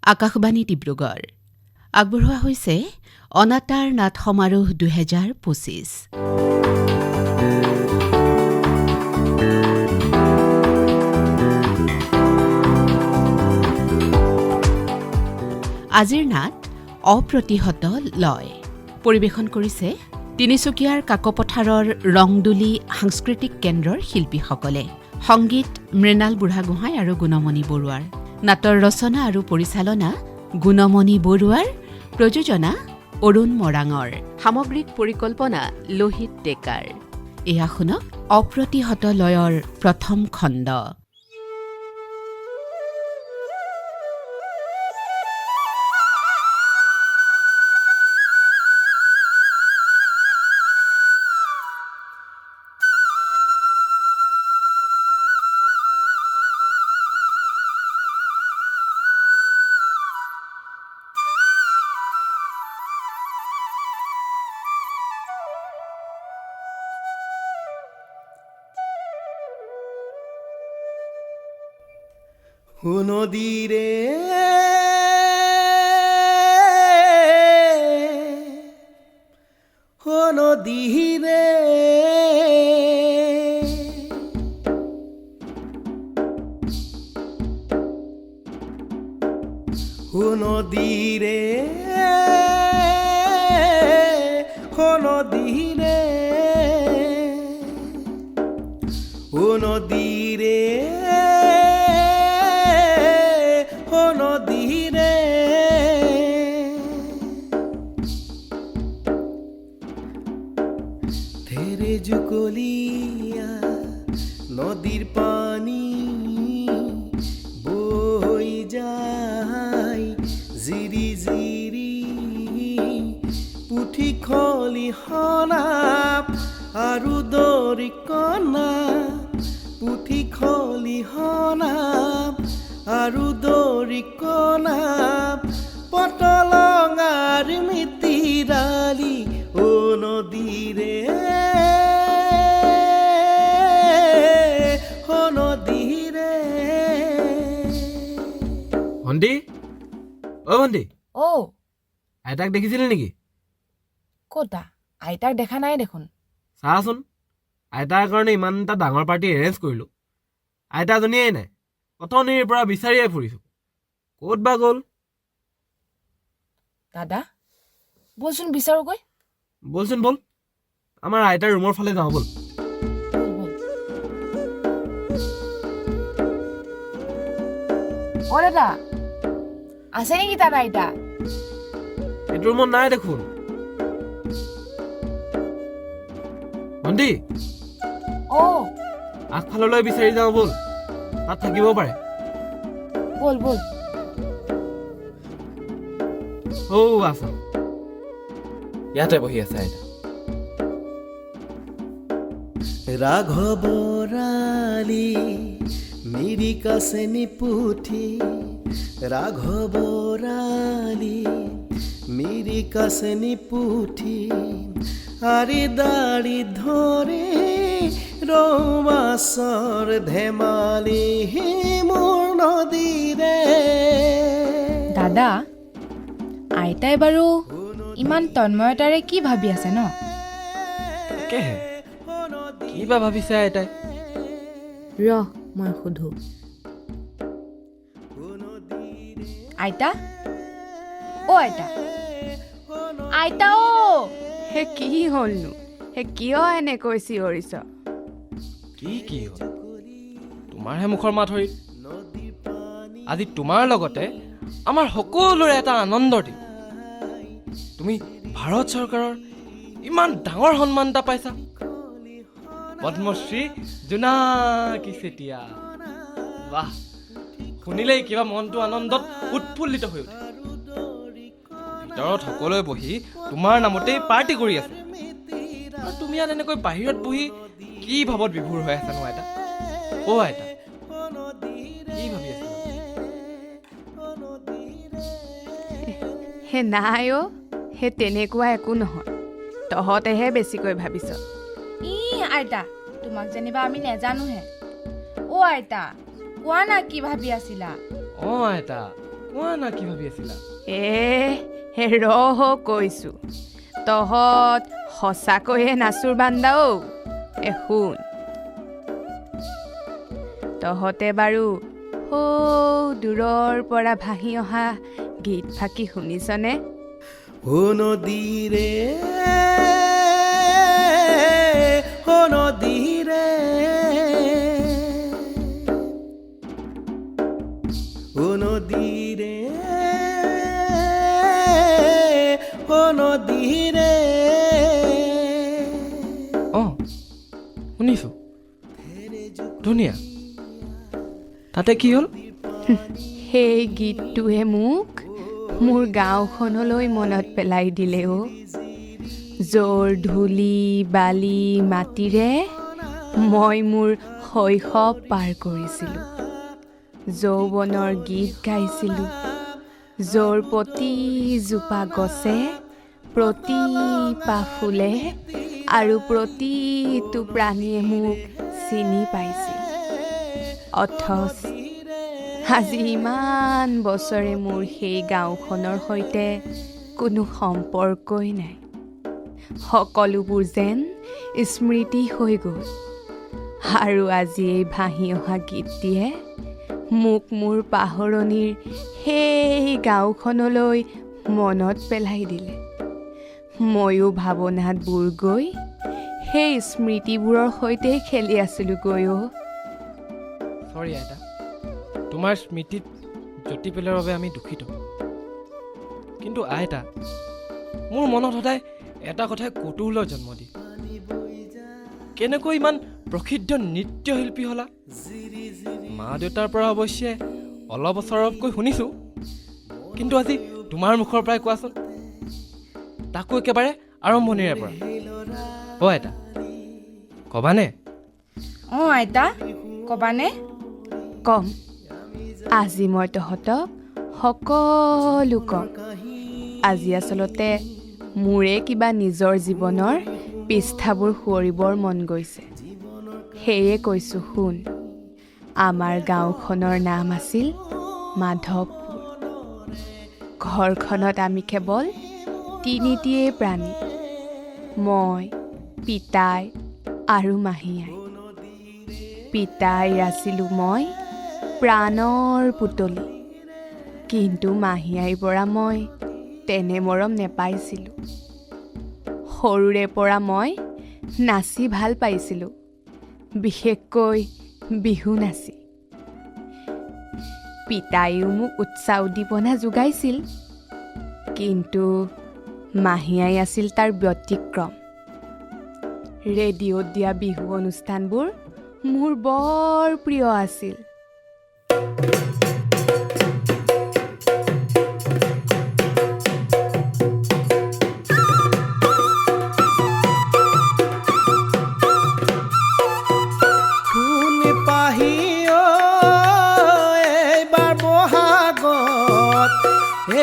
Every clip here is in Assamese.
আকাশবাণী ডিব্ৰুগড় আগবঢ়োৱা হৈছে অনাতাঁৰ নাট সমাৰোহ 2025। আজিৰ নাট অপ্ৰতিহত লয় পৰিৱেশন কৰিছে তিনিচুকীয়াৰ কাকপথাৰৰ ৰংদুলি সাংস্কৃতিক কেন্দ্ৰৰ শিল্পীসকলে। সংগীত মৃণাল বুঢ়াগোহাঁই আৰু গুণমণি বৰুৱাৰ। নাটৰ ৰচনা আৰু পৰিচালনা গুণমণি বৰুৱাৰ। প্ৰযোজনা অৰুণ মৰাঙৰ। সামগ্ৰিক পৰিকল্পনা লোহিত ডেকাৰ। এয়া শুনক অপ্ৰতিহত লয়ৰ প্ৰথম খণ্ড। নদীৰে নদীৰে নদীৰে নদীৰে নদীৰে নদীৰে ধেৰে জুকলীয়া নদীৰ পানী বৈ যায় জিৰি জিৰি পুঠি খলিহনা আৰু দৰিকণা পুঠি খলিহনা আৰু দৰিকণা পটলঙাৰ মিতিৰালি নদীৰে নদীৰে। ভণ্টি অ ভণ্টি অ আইতাক দেখিছিলে নেকি? ক'তা? আইতাক দেখা নাই দেখোন। চাচোন, আইতাৰ কাৰণে ইমান এটা ডাঙৰ পাৰ্টি এৰেঞ্জ কৰিলোঁ, আইতাজনীয়ে নাই। অথনিৰ পৰা বিচাৰিয়ে ফুৰিছোঁ, ক'ত বা গ'ল? দাদা বলচোন বিচাৰোগৈ। বলচোন বল, আমাৰ আইতাৰ ৰুমৰ ফালে যাওঁ বল। অ দাদা, আছে নেকি তাত আইতা? এইটো ৰুমত নাই দেখোন। ভণ্টি অ আগফাললৈ বিচাৰি যাওঁ বল, তাত থাকিব পাৰে। বল বল। আছা, ইয়াতে বহি আছে আইতা। ৰাঘৱৰালি মিৰিকা চেনি পুঠি ৰাঘৱৰালি মিৰিকা চেনি পুঠি আৰি দাড়ি ধৰি ৰৌমাছৰ ধেমালি মোৰ নদীৰে। দাদা, আইতাই বাৰু ইমান তন্ময়তাৰে কি ভাবি আছে ন? তাকেহে, কি বা ভাবিছে আইতাই? মই সোধো। আইতা অ আইতা, আইতা অ। হে কি হ'লনো? হে কিয় এনেকৈ চিঞৰিছ? কি হ'ল? তোমাৰহে মুখৰ মাত হৰি। আজি তোমাৰ লগতে আমাৰ সকলোৰে এটা আনন্দৰ দিন। তুমি ভাৰত চৰকাৰৰ ইমান ডাঙৰ সন্মান এটা পাইছা, পদ্মশ্ৰী জোনাকী চেতিয়া। বাহ, শুনিলেই কিবা মনটো আনন্দত উৎফুল্লিত হৈ উঠে। ভিতৰত সকলোৱে বহি তোমাৰ নামতেই পাৰ্টি কৰি আছে, আৰু তুমি ইয়াত এনেকৈ বাহিৰত বহি কি ভাৱত বিভোৰ হৈ আছানো আইতা? অ আইতা, কি ভাবি আছা? হে নাই অ', হে তেনেকুৱা একো নহয়, তহঁতেহে বেছিকৈ ভাবিছ। আইতা, তোমাক যেনিবা আমি নেজানোহে। অ আইতা, কোৱা না কি ভাবি আছিলা? আইতা কোৱা না কি ভাবি আছিলা? ৰহ কৈছো, তহঁত সঁচাকৈয়ে নাচুৰ বান্দা ঔ। শুন, তহঁতে বাৰু দূৰৰ পৰা ভাহি অহা গীত ফাঁকি শুনিছনে? ও নদীৰে ও নদীৰে ও নদীৰে ও নদীৰে অঁ শুনিছোঁ, ধুনীয়া। তাতে কি হ'ল? সেই গীতটোৱে মোক মোৰ গাঁওখনলৈ মনত পেলাই দিলে অ'। য'ৰ ধূলি বালি মাটিৰে মই মোৰ শৈশৱ পাৰ কৰিছিলোঁ, যৌৱনৰ গীত গাইছিলোঁ, য'ৰ প্ৰতিজোপা গছে, প্ৰতিপা ফুলে আৰু প্ৰতিটো প্ৰাণীয়ে মোক চিনি পাইছিল। অথচ আজি ইমান বছৰে মোৰ সেই গাঁওখনৰ সৈতে কোনো সম্পৰ্কই নাই। সকলোবোৰ যেন স্মৃতি হৈ গ'ল। আৰু আজি এই ভাহি অহা গীতটিয়ে মোক মোৰ পাহৰণিৰ সেই গাঁওখনলৈ মনত পেলাই দিলে। ময়ো ভাৱনাত বুৰ গৈ সেই স্মৃতিবোৰৰ সৈতে খেলি আছিলোঁ গৈ অ'। চৰি আইতা, তোমাৰ স্মৃতিত জ্যোতি পেলোৱাৰ বাবে আমি দুখিত। কিন্তু আইতা, মোৰ মনত সদায় এটা কথাই কৌতূহলৰ জন্ম দিয়ে। কেনেকৈ ইমান প্ৰসিদ্ধ নৃত্যশিল্পী হ'লা? মা দেউতাৰ পৰা অৱশ্যে অলপ ওচৰতকৈ শুনিছোঁ, কিন্তু আজি তোমাৰ মুখৰ পৰাই কোৱাচোন, তাকো একেবাৰে আৰম্ভণিৰে পৰা। অ' আইতা, ক'বানে? অঁ আইতা, ক'বানে? কম, আজি মই তহঁতক সকলো কম। আজি আচলতে মোৰে কিবা নিজৰ জীৱনৰ পৃষ্ঠাবোৰ সোঁৱৰিবৰ মন গৈছে। সেয়ে কৈছোঁ শুন। আমাৰ গাঁওখনৰ নাম আছিল মাধৱপুৰ। ঘৰখনত আমি কেৱল তিনিটিয়েই প্ৰাণী, মই, পিতাই আৰু মাহীআই। পিতাইৰ আছিলোঁ মই প্ৰাণৰ পুতলি, কিন্তু মাহীআইৰ পৰা মই তেনে মৰম নেপাইছিলোঁ। সৰুৰে পৰা মই নাচি ভাল পাইছিলোঁ, বিশেষকৈ বিহু নাচি। পিতাইও মোক উৎসাহ উদ্দীপনা যোগাইছিল, কিন্তু মাহীআই আছিল তাৰ ব্যতিক্ৰম। ৰেডিঅ'ত দিয়া বিহু অনুষ্ঠানবোৰ মোৰ বৰ প্ৰিয় আছিল।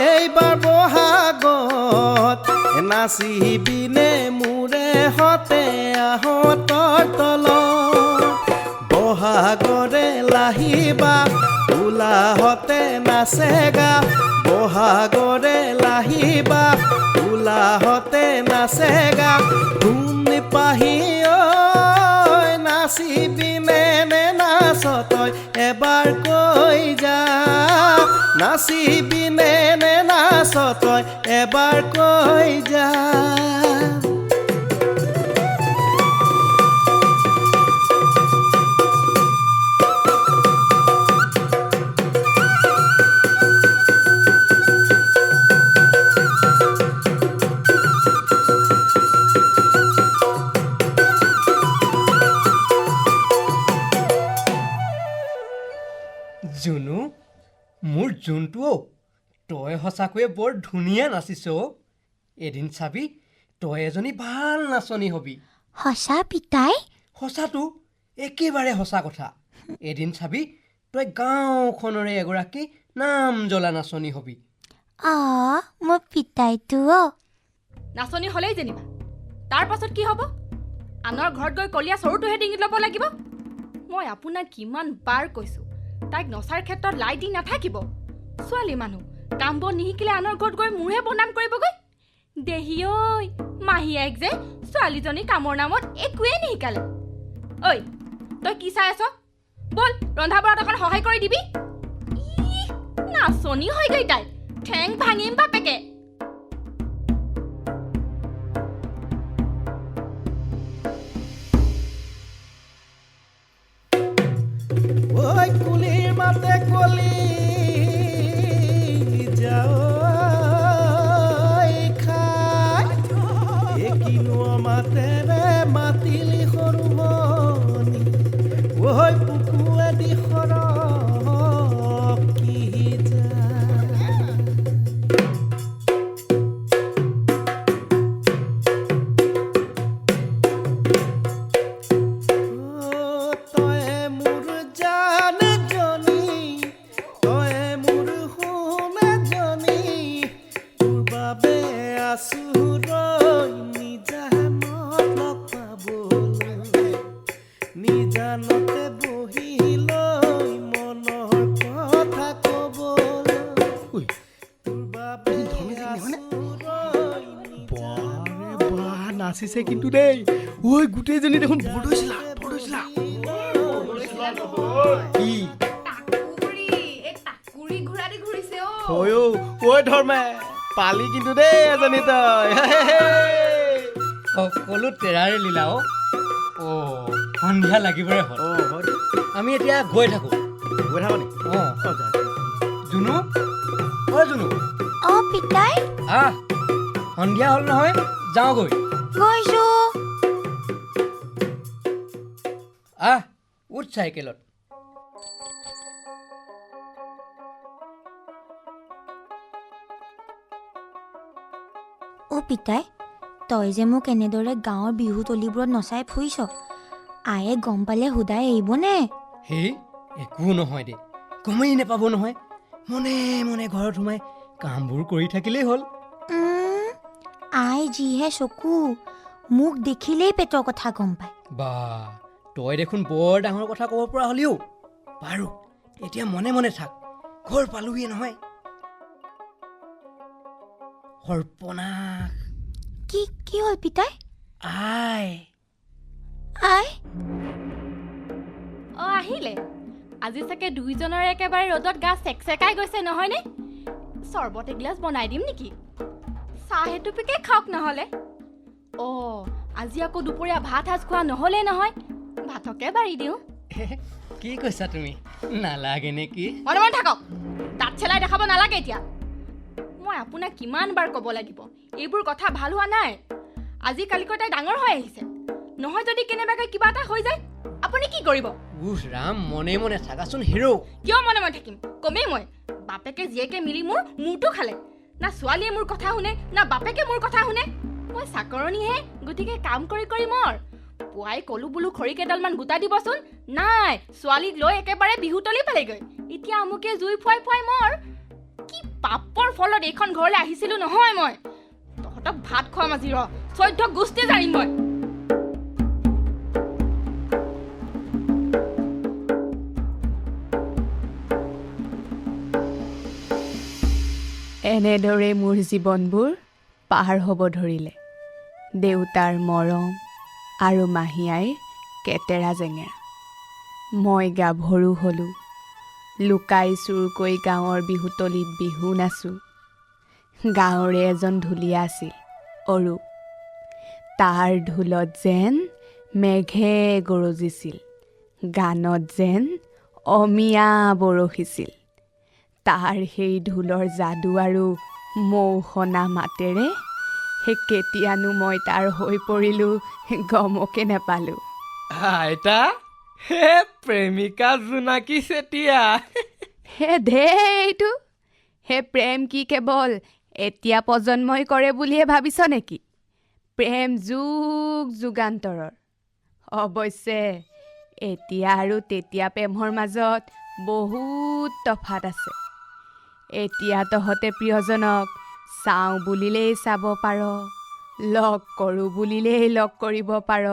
এইবাৰ বহাগত নাচিবিনে মোৰে হতে আহঁতৰ তলত, বহাগৰে লাহিবা ওলাহতে নাচে গা, বহাগৰে লাহিবা ওলাহতে নাচে গা। শুন পাহি ঐ নাচিবিনে নে নাচ তই এবাৰ কৈ যা, নাচিবিনে নে নাচ তই এবাৰ কৈ যা। জুনু, মোৰ জোনটো, তই সঁচাকৈয়ে বৰ ধুনীয়া নাচিছ। এদিন চাবি তই এজনী ভাল নাচনী হবি। সঁচা পিতাই? সঁচাটো, একেবাৰে সঁচা কথা। এদিন চাবি তই গাঁওখনৰে এগৰাকী নাম জ্বলা নাচনী হবি। মোৰ পিতাইটো নাচনী হ'লেই যেনিবা, তাৰ পাছত কি হ'ব? আনৰ ঘৰত গৈ কলীয়া চৰুটোহে ডিঙিত ল'ব লাগিব। মই আপোনাক কিমান বাৰ কৈছোঁ, তাইক নচাৰ ক্ষেত্ৰত লাই দি নাথাকিব। ছোৱালী মানুহ কাম বন নিশিকিলে আনৰ ঘৰত গৈ মোৰহে বনাম কৰিবগৈ। দেহি ঐ মাহীয়েক যে ছোৱালীজনী কামৰ নামত একোৱেই নিশিকালে। ঐ তই কি চাই আছ? বল ৰন্ধা বঢ়াত অকণ সহায় কৰি দিবি। নাচনি হয়গৈ তাই, ঠেং ভাঙিম বাপেকে। ঐ কুলিৰ মাতে কলি যাও খাই কিনো মাতেৰে মাতিলি সৰুমণি ঐ পুকুৱে দিশৰ কি নিজানতে বহিলৈ মনৰ কথা কবলৈ নাচিছে কিন্তু দেই। ঐ গোটেইজনী দেখোন বৰদৈছিলা কি ঐ ধৰ্মে পালি কিন্তু দেই এজনী তই। সকলো তেৰাৰে লীলা সন্ধিয়া লাগিবৰে হ'ল। আমি এতিয়া গৈ থাকো নি? জুনু জুনু পিতাই সন্ধিয়া হ'ল নহয়, যাওঁগৈ। গৈছো। উঠ চাইকেলত। পিতাই তই যে মোক এনেদৰে গাঁৱৰ বিহু তলিবোৰত নচাই ফুৰিছ, আয়ে গম পালে সুদাই এৰিবনে? হেই একো নহয় দে, গমেই নেপাব নহয়। মনে মনে ঘৰত সোমাই কামবোৰ কৰি থাকিলেই হ'ল। আই যিহে চকু, মোক দেখিলেই পেটৰ কথা গম পায়। তই দেখোন বৰ ডাঙৰ কথা ক'ব পৰা হলিও। বাৰু এতিয়া মনে মনে থাক, ঘৰ পালোহিয়ে নহয়। সৰ্বনাশ! কি হ'ল পিতাই? আই আহিলে আজি চাগে দুইজনৰ একেবাৰে ৰ'দত গা চেকচেকাই গৈছে নহয়নে? চৰ্বত এগিলাচ বনাই দিম নেকি? চাহ এটুপিকে খাওক নহ'লে। আজি আকৌ দুপৰীয়া ভাত সাজ খোৱা নহ'লে নহয়, ভাতকে বাঢ়ি দিওঁ। কি কৈছা তুমি? নালাগে নেকি? মনে মনে থাকক, দাঁত চেলাই দেখাব নালাগে এতিয়া। মই আপোনাক কিমান বাৰ ক'ব লাগিব, এইবোৰ কথা ভাল হোৱা নাই। আজিকালিকৈ তাই ডাঙৰ হৈ আহিছে, নহয় যদি কেনেবাকৈ কিবা এটা হৈ যায় আপুনি কি কৰিব? ৰাম, মনে মনে থাকাচোন হিৰো। কিয় মনে মনে থাকিম? কমেই মই বাপেকে জীয়েকে মিলি মোৰ মূৰটো খালে। না ছোৱালীয়ে মোৰ কথা শুনে, না বাপেকে মোৰ কথা শুনে। মই চাকৰণীহে, গতিকে কাম কৰি কৰি মৰ। পুৱাই কলো বোলো খৰি কেইডালমান গোটাই দিবচোন, নাই ছোৱালীক লৈ একেবাৰে বিহুতলি পালেগৈ। এতিয়া আমুকে জুই ফুৱাই ফুৱাই মৰ। কি পাপৰ ফলত এইখন ঘৰলৈ আহিছিলো নহয় মই। তহঁতক ভাত খোৱাম আজি, 14 গোষ্ঠী জাৰিম মই। এনেদৰে মোৰ জীৱনবোৰ পাৰ হ'ব ধৰিলে। দেউতাৰ মৰম আৰু মাহী আইৰ কেতেৰা জেঙেৰা। মই গাভৰু হ'লোঁ, লুকাই চুৰকৈ গাঁৱৰ বিহুতলিত বিহু নাচোঁ। গাঁৱৰে এজন ঢুলীয়া আছিল অৰূপ। তাৰ ঢোলত যেন মেঘে গৰজিছিল, গানত যেন অমিয়া বৰষিছিল। তাৰ সেই ঢোলৰ যাদু আৰু মৌসনা মাতেৰে কেতিয়ানো মই তাৰ হৈ পৰিলোঁ গমকে নেপালোঁ। আইতা হে প্ৰেমিকা জোনাকী চেতিয়া। এইটো প্ৰেম কি কেৱল এতিয়া প্ৰজন্মই কৰে বুলিয়ে ভাবিছ নেকি? প্ৰেম যুগ যুগান্তৰৰ। অৱশ্যে এতিয়া আৰু তেতিয়া প্ৰেমৰ মাজত বহুত তফাত আছে। এতিয়া তহঁতে প্ৰিয়জনক চাওঁ বুলিলেই চাব পাৰ, লগ কৰোঁ বুলিলেই লগ কৰিব পাৰ।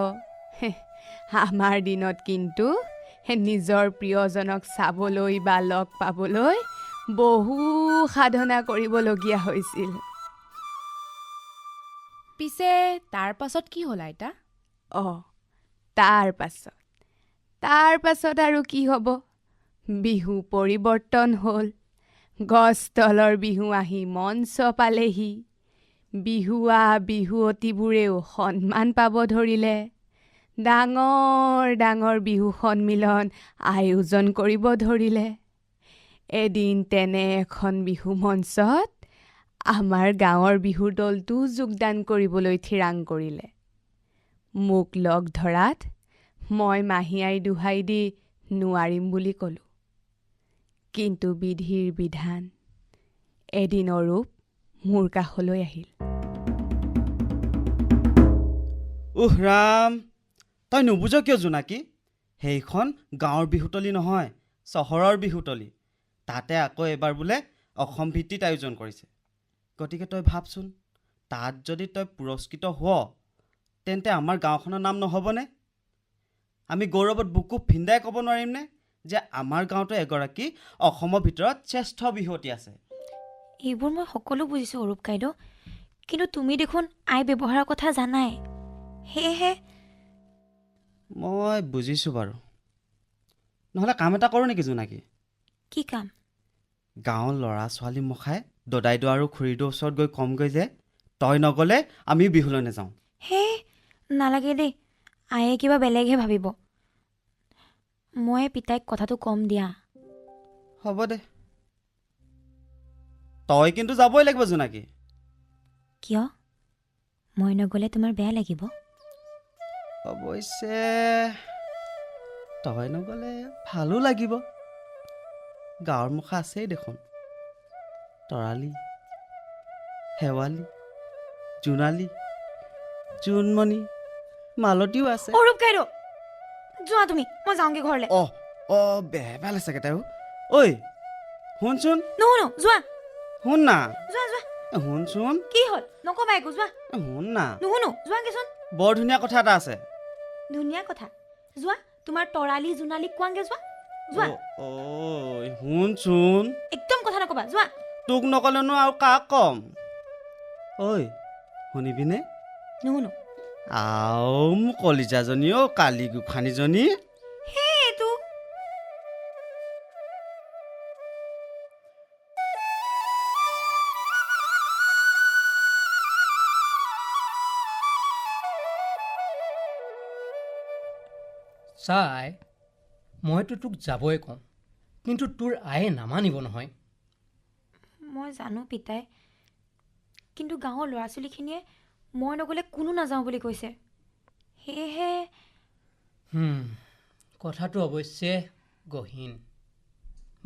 আমাৰ দিনত কিন্তু নিজৰ প্ৰিয়জনক চাবলৈ বা লগ পাবলৈ বহু সাধনা কৰিবলগীয়া হৈছিল। পিছে তাৰ পাছত কি হ'ল আইতা? তাৰ পাছত আৰু কি হ'ব? বিহু পৰিৱৰ্তন হ'ল। গছ তলৰ বিহু আহি মঞ্চ পালেহি। বিহুৱা বিহুৱতীবোৰেও সন্মান পাব ধৰিলে। ডাঙৰ ডাঙৰ বিহু সন্মিলন আয়োজন কৰিব ধৰিলে। এদিন তেনে এখন বিহু মঞ্চত আমাৰ গাঁৱৰ বিহুৰ দলটো যোগদান কৰিবলৈ থিৰাং কৰিলে। মোক লগ ধৰাত মই মাহীয়াই দোহাই দি নোৱাৰিম বুলি ক'লোঁ। কিন্তু বিধিৰ বিধান, এদিন অৰূপ মোৰ কাষলৈ আহিল। ৰাম, তই নুবুজ কিয় জোনাকী? সেইখন গাঁৱৰ বিহুতলী নহয়, চহৰৰ বিহুতলী। তাতে আকৌ এবাৰ বোলে অসম ভিত্তিত আয়োজন কৰিছে। গতিকে তই ভাবচোন, তাত যদি তই পুৰস্কৃত হ, তেন্তে আমাৰ গাঁওখনৰ নাম নহ'বনে? আমি গৌৰৱত বুকু ফিন্দাই ক'ব নোৱাৰিমনে যে আমাৰ গাঁৱতো এগৰাকী অসমৰ ভিতৰত শ্ৰেষ্ঠ বিহুৱতী আছে? এইবোৰ মই সকলো বুজিছোঁ অৰূপ কাইদেউ, কিন্তু তুমি দেখোন আই ব্যৱহাৰৰ কথা জানাই। সেয়েহে মই বুজিছোঁ বাৰু। নহ'লে কাম এটা কৰোঁ নেকি জোনাকী? কি কাম? গাঁৱৰ ল'ৰা ছোৱালী মখাই দদাইদেউ আৰু খুৰীদেউৰ ওচৰত গৈ কমগৈ যে তই নগ'লে আমি বিহুলৈ নাযাওঁ। নালাগে দেই, আয়ে কিবা বেলেগহে ভাবিব। মই পিতাইক কথাটো কম দিয়া। হ'ব দে, তই কিন্তু যাবই লাগিব জোনাকী। কিয়? মই নগ'লে তোমাৰ বেয়া লাগিব? অৱশ্যে তই নগ'লে ভালো লাগিব। গাঁৱৰ মুখা আছেই দেখোন, তৰালি, শেৱালি, জোনালী, জোনমণি, মালতীও আছে। অৰূপ কাইদেউ, যোৱা তুমি, মই যাওঁগৈ ঘৰলৈ। বেয়া ভাল আছে কেইটাও। ঐ শুনচোন। নুশুনো, যোৱা শুন না। যোৱা যোৱা। শুনচোন। কি হ'ল? নকবা একো, যোৱা। শুন না। নুশুনো, যোৱাগৈচোন। বৰ ধুনীয়া কথা এটা আছে। ধুনীয়া কথা? যোৱা, তোমাৰ তৰালি জোনালীক কোৱাংগে, যোৱা যোৱা। শুনচোন। একদম কথা নকবা, যোৱা। তোক নকলেনো আৰু কাক কম? ঐ শুনিবিনে? নুশুনো। মোৰ কলিজাজনী কালি গোসানীজনী। সেইটো চাই, মইতো তোক যাবই কওঁ, কিন্তু তোৰ আয়ে নামানিব নহয়। মই জানো পিতাই, কিন্তু গাঁৱৰ ল'ৰা ছোৱালীখিনিয়ে মই নগ'লে কোনো নাযাওঁ বুলি কৈছে। সেয়েহে কথাটো অৱশ্যে গহীন।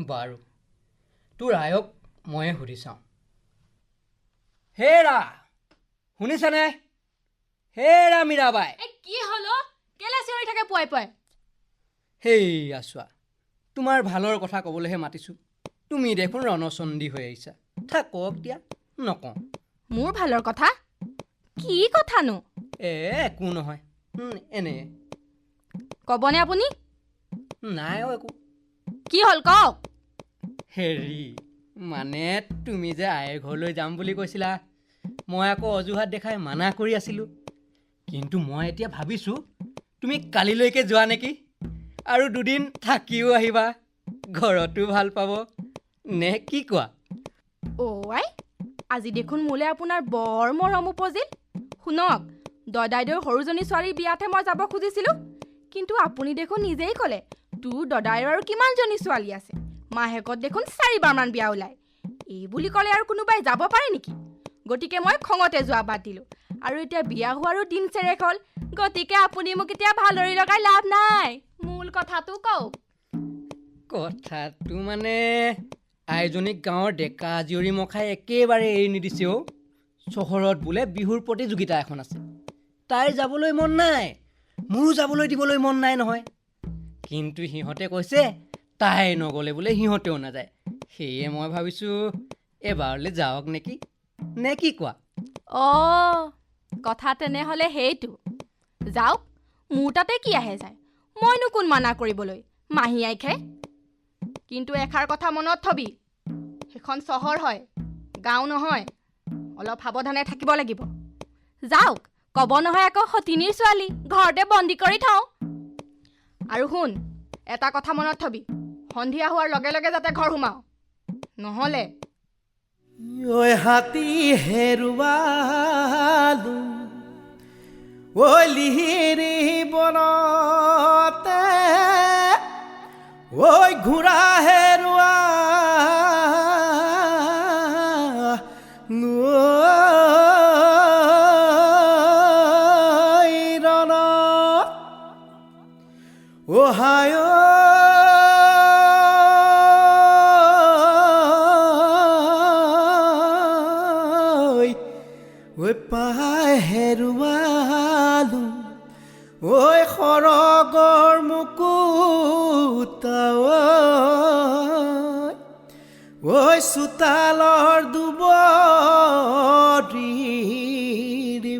বাৰু, তোৰ আয়ক ময়ে সুধি চাওঁ। হেৰা, শুনিছানে? হেৰা মীৰাবাই। কি হ'ল? কেলে চিঞৰি থাকে পুৱাই পুৱাই? হেইয়া চোৱা, তোমাৰ ভালৰ কথা ক'বলৈহে মাতিছোঁ। তুমি দেখোন ৰণচণ্ডী হৈ আহিছা। থাকক দিয়া, নকওঁ। মোৰ ভালৰ কথা? কি কথানো? একো নহয়, এনে। ক'বনে আপুনি? নাই একো। কি হ'ল কওক? হেৰি, মানে তুমি যে আইৰ ঘৰলৈ যাম বুলি কৈছিলা, মই আকৌ অজুহাত দেখাই মানা কৰি আছিলোঁ। কিন্তু মই এতিয়া ভাবিছোঁ তুমি কালিলৈকে যোৱা নেকি, আৰু দুদিন থাকিও আহিবা, ঘৰতো ভাল পাব, নে কি কোৱা? আই, আজি দেখোন মোলৈ আপোনাৰ বৰ মৰম উপজিল। শুনক, দদাইদেউৰ সৰুজনী ছোৱালীৰ বিয়াতহে মই যাব খুজিছিলোঁ, কিন্তু আপুনি দেখোন নিজেই ক'লে তোৰ দদাইৰ আৰু কিমানজনী ছোৱালী আছে, মাহেকত দেখোন 4বাৰমান বিয়া ওলায়। এই বুলি ক'লে আৰু কোনোবাই যাব পাৰে নেকি? গতিকে মই খঙতে যোৱা বাদ দিলোঁ, আৰু এতিয়া বিয়া হোৱাৰো দিন চেৰেক হ'ল। গতিকে আপুনি মোক এতিয়া ভালদৰে লগাই লাভ নাই। মূল কথাটো কওক। কথাটো মানে আইজনীক গাঁৱৰ ডেকা জীয়ৰী মখাই একেবাৰে এৰি নিদিছে। চহৰত বোলে বিহুৰ প্ৰতিযোগিতা এখন আছে, তাইৰ যাবলৈ মন নাই, মোৰো যাবলৈ দিবলৈ মন নাই নহয়। কিন্তু সিহঁতে কৈছে তাই নগ'লে বোলে সিহঁতেও নাযায়। সেয়ে মই ভাবিছোঁ এবাৰলৈ যাওক নেকি, নে কি কোৱা? কথা তেনেহ'লে সেইটো। যাওক, মোৰ তাতে কি আহে যায়, মইনো কোন মানা কৰিবলৈ, মাহী আইখে। কিন্তু এষাৰ কথা মনত থবি, সেইখন চহৰ হয়, গাঁও নহয়। অলপ সাৱধানে থাকিব লাগিব। যাওক, ক'ব নহয় আকৌ সতিনীৰ ছোৱালী, ঘৰতে বন্দী কৰি থওঁ। আৰু শুন, এটা কথা মনত থবি, সন্ধিয়া হোৱাৰ লগে লগে যাতে ঘৰ সোমাও, নহ'লে ঐ হাতী হেৰুৱালো ঐ লিহিৰি বনতে ঐ ঘোঁৰা হেৰুৱা Ohio ঐ পাই হেৰুৱালো ঐ সৰগৰ মুকুতা ঐ চোতালৰ দুবৰিৰ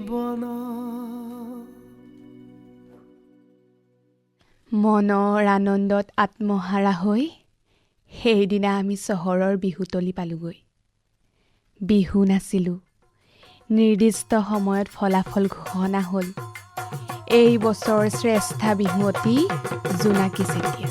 বন। মনৰ আনন্দত আত্মহাৰা হৈ সেইদিনা আমি চহৰৰ বিহুতলী পালোগৈ। বিহু নাচিলোঁ। নিৰ্দিষ্ট সময়ত ফলাফল ঘোষণা হ'ল। এই বছৰ শ্ৰেষ্ঠা বিহুৱতী জোনাকী চেতিয়া।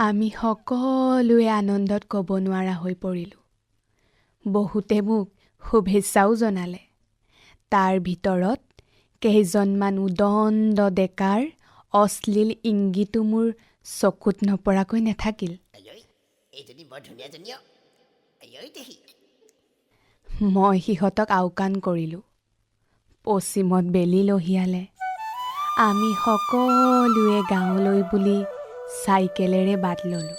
আমি সকলোৱে আনন্দত ক'ব নোৱাৰা হৈ পৰিলোঁ। বহুতে মোক শুভেচ্ছাও জনালে। তাৰ ভিতৰত কেইজনমান উদণ্ড ডেকাৰ অশ্লীল ইংগিতো মোৰ চকুত নপৰাকৈ নাথাকিল। মই সিহঁতক আওকাণ কৰিলোঁ। পশ্চিমত বেলি লহিয়ালে। আমি সকলোৱে গাঁৱলৈ বুলি চাইকেলেৰে বাট ল'লোঁ।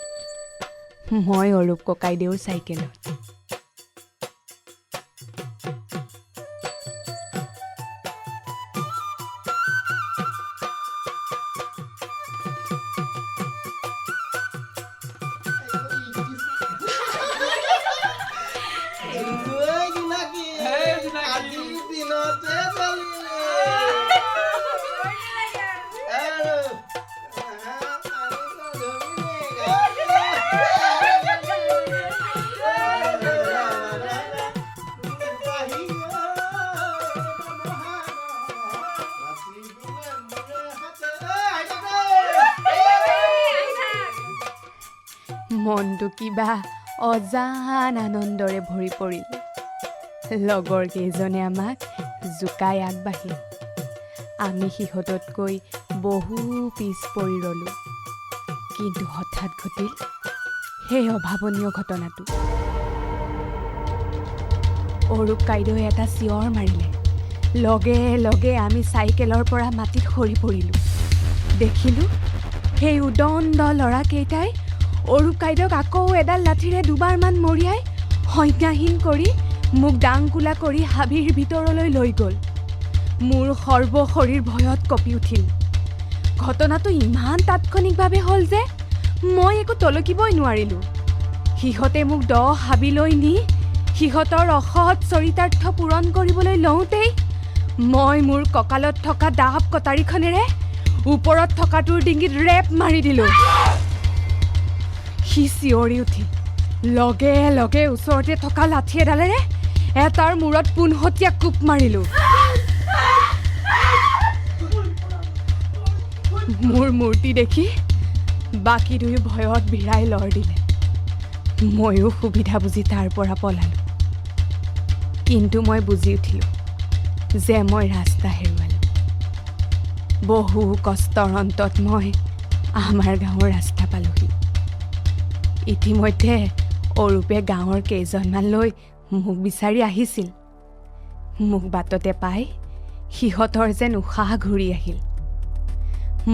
মই অৰূপ ককাইদেউৰ চাইকেলত। মনটো কিবা অজান আনন্দৰে ভৰি পৰিল। লগৰ কেইজনে আমাক জোকাই আগবাঢ়িল। আমি সিহঁততকৈ বহু পিছ পৰি ৰ'লোঁ। কিন্তু হঠাৎ ঘটিল সেই অভাৱনীয় ঘটনাটো। অৰূপ কাইদেৱে এটা চিঞৰ মাৰিলে। লগে লগে আমি চাইকেলৰ পৰা মাটিত সৰি পৰিলোঁ। দেখিলোঁ সেই উদণ্ড ল'ৰাকেইটাই অৰূপ কাইদেউক আকৌ এডাল লাঠিৰে দুবাৰমান মৰিয়াই সংজ্ঞাহীন কৰি মোক ডাংকোলা কৰি হাবিৰ ভিতৰলৈ লৈ গ'ল। মোৰ সৰ্বশৰীৰ ভয়ত কঁপি উঠিল। ঘটনাটো ইমান তাৎক্ষণিকভাৱে হ'ল যে মই একো তলকিবই নোৱাৰিলোঁ। সিহঁতে মোক দ হাবিলৈ নি সিহঁতৰ অসৎ চৰিতাৰ্থ পূৰণ কৰিবলৈ লওঁতেই মই মোৰ কঁকালত থকা দাব কটাৰীখনেৰে ওপৰত থকাটোৰ ডিঙিত ৰেপ মাৰি দিলোঁ। সি চিঞৰি উঠিল। লগে লগে ওচৰতে থকা লাঠি এডালেৰে এটাৰ মূৰত পোনহতীয়া কোপ মাৰিলোঁ। মোৰ মূৰ্তি দেখি বাকী দুয়ো ভয়ত বিৰাই লৰ দিলে। ময়ো সুবিধা বুজি তাৰ পৰা পলালোঁ। কিন্তু মই বুজি উঠিলোঁ যে মই ৰাস্তা হেৰুৱালোঁ। বহু কষ্টৰ অন্তত মই আমাৰ গাঁৱৰ ৰাস্তা পালোহি। ইতিমধ্যে অৰূপে গাঁৱৰ কেইজনমানলৈ মোক বিচাৰি আহিছিল। মোক বাটতে পাই সিহঁতৰ যেন উশাহ ঘূৰি আহিল।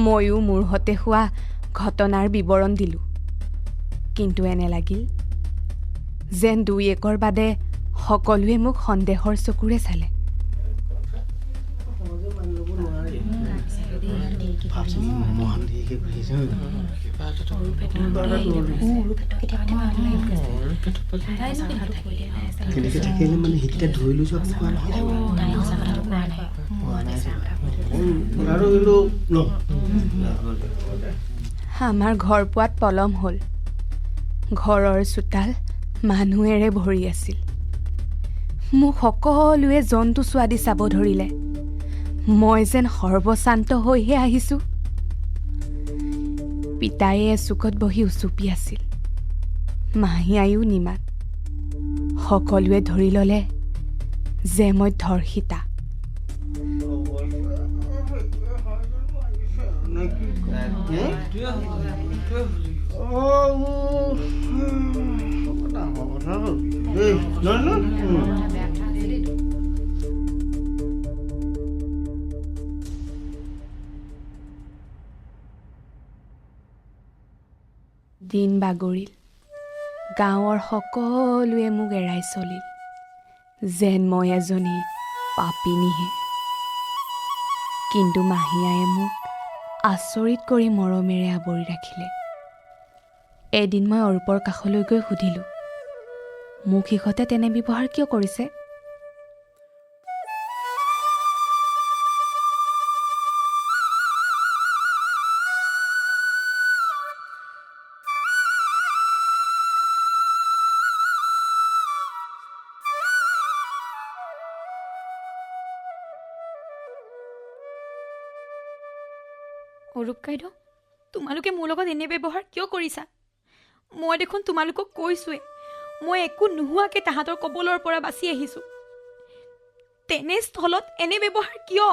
ময়ো মোৰ সতে হোৱা ঘটনাৰ বিৱৰণ দিলোঁ। কিন্তু এনে লাগিল যেন দুই একৰ বাদে সকলোৱে মোক সন্দেহৰ চকুৰে চালে। আমাৰ ঘৰ পোৱাত পলম হ'ল। ঘৰৰ চোতাল মানুহেৰে ভৰি আছিল। মোক সকলোৱে জন্তু চোৱাদি চাব ধৰিলে। মই যেন সৰ্বশান্ত হৈহে আহিছোঁ। পিতায়ে এচুকত বহি উচুপি আছিল। মাহী আয়ো নিমাত। সকলোৱে ধৰি ল'লে যে মই ধৰ্ষিতা। দিন বাগৰিল। গাঁৱৰ সকলোৱে মোক এৰাই চলিল যেন মই এজনী পাপিনীহে। কিন্তু মাহীয়ায়ে মোক আচৰিত কৰি মৰমেৰে আৱৰি ৰাখিলে। এদিন মই অৰূপৰ কাষলৈ গৈ সুধিলোঁ, মোক সিহঁতে তেনে ব্যৱহাৰ কিয় কৰিছে? অৰূপ কাইদেউ, তোমালোকে মোৰ লগত এনে ব্যৱহাৰ কিয় কৰিছা? মই দেখোন তোমালোকক কৈছোঁৱে, মই একো নোহোৱাকৈ তাহাঁতৰ কবলৰ পৰা বাচি আহিছোঁ। তেনে স্থলত এনে ব্যৱহাৰ কিয়?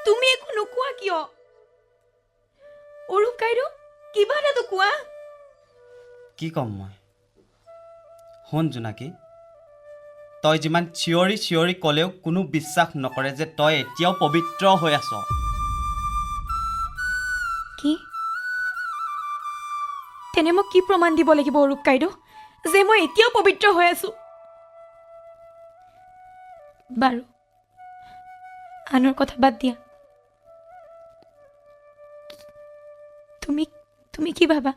তুমি একো নোকোৱা কিয়? অৰূপ কাইদেউ, কিবা এটাতো কোৱা। কি ক'ম মই? শুন জোনাকী, তই যিমান চিঞৰি চিঞৰি ক'লেও কোনো বিশ্বাস নকৰে যে তই এতিয়াও পবিত্ৰ হৈ আছ। কি? তেনে মই কি প্ৰমাণ দিব লাগিব অৰূপ কাইদেউ যে মই এতিয়াও পবিত্ৰ হৈ আছোঁ? বাৰু, আনৰ কথা বাদ দিয়া। তুমি কি ভাবা?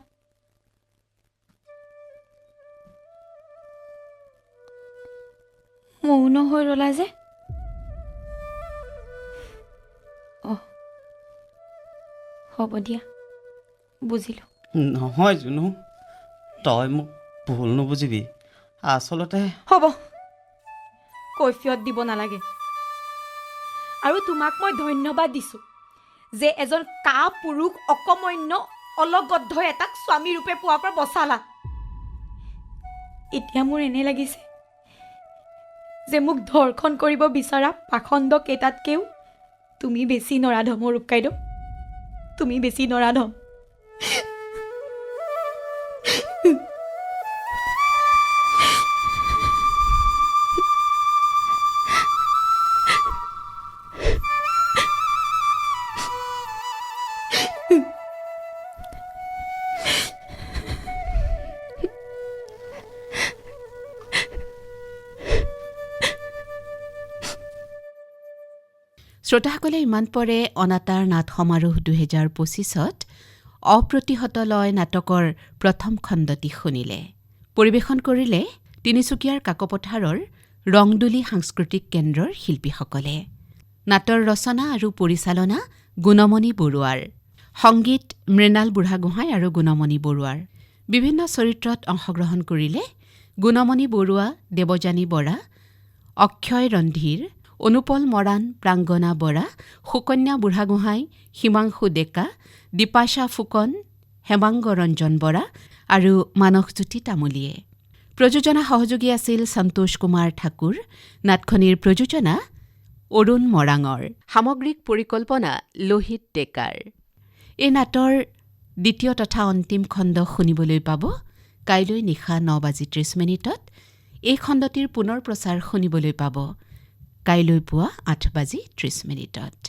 মৌন হৈ ৰলা যে? হ'ব দিয়া, বুজিলোঁ। নহয় জুনু, তই মোক ভুল নুবুজিবি। আচলতে হ'ব, কৈফিয়ত দিব নালাগে। আৰু তোমাক মই ধন্যবাদ দিছোঁ যে এজন পুৰুষ অকমন্য অলগদ্ধ এটাক স্বামী ৰূপে পোৱাৰ পৰা বচালা। এতিয়া মোৰ এনে লাগিছে যে মোক ধৰ্ষণ কৰিব বিচৰা পাখণ্ড কেইটাতকৈও তুমি বেছি নৰাধম অৰূপ কাইদেউ, তুমি বেছি নৰাধম। শ্ৰোতাসকলে ইমান পৰে অনাতাঁৰ নাট সমাৰোহ 2025ত অপ্ৰতিহত লয় নাটকৰ প্ৰথম খণ্ডটি শুনিলে। পৰিৱেশন কৰিলে তিনিচুকীয়াৰ কাকপথাৰৰ ৰংদুলি সাংস্কৃতিক কেন্দ্ৰৰ শিল্পীসকলে। নাটৰ ৰচনা আৰু পৰিচালনা গুণমণি বৰুৱাৰ, সংগীত মৃণাল বুঢ়াগোহাঁই আৰু গুণমণি বৰুৱাৰ। বিভিন্ন চৰিত্ৰত অংশগ্ৰহণ কৰিলে গুণমণি বৰুৱা, দেৱযানী বৰা, অক্ষয় ৰন্ধীৰ, অনুপল মৰাণ, প্ৰাংগনা বৰা, সুকন্যা বুঢ়াগোহাঁই, হিমাংশু ডেকা, দীপাশা ফুকন, হেমাংগ ৰঞ্জন বৰা আৰু মানসজ্যোতি তামুলীয়ে। প্ৰযোজনা সহযোগী আছিল সন্তোষ কুমাৰ ঠাকুৰ। নাটখনিৰ প্ৰযোজনা অৰুণ মৰাঙৰ। সামগ্ৰিক পৰিকল্পনা লোহিত ডেকাৰ। এই নাটৰ দ্বিতীয় তথা অন্তিম খণ্ড শুনিবলৈ পাব কাইলৈ নিশা 9:30 এই খণ্ডটিৰ পুনৰ প্ৰচাৰ শুনিবলৈ পাব কাইলৈ পুৱা 8:30।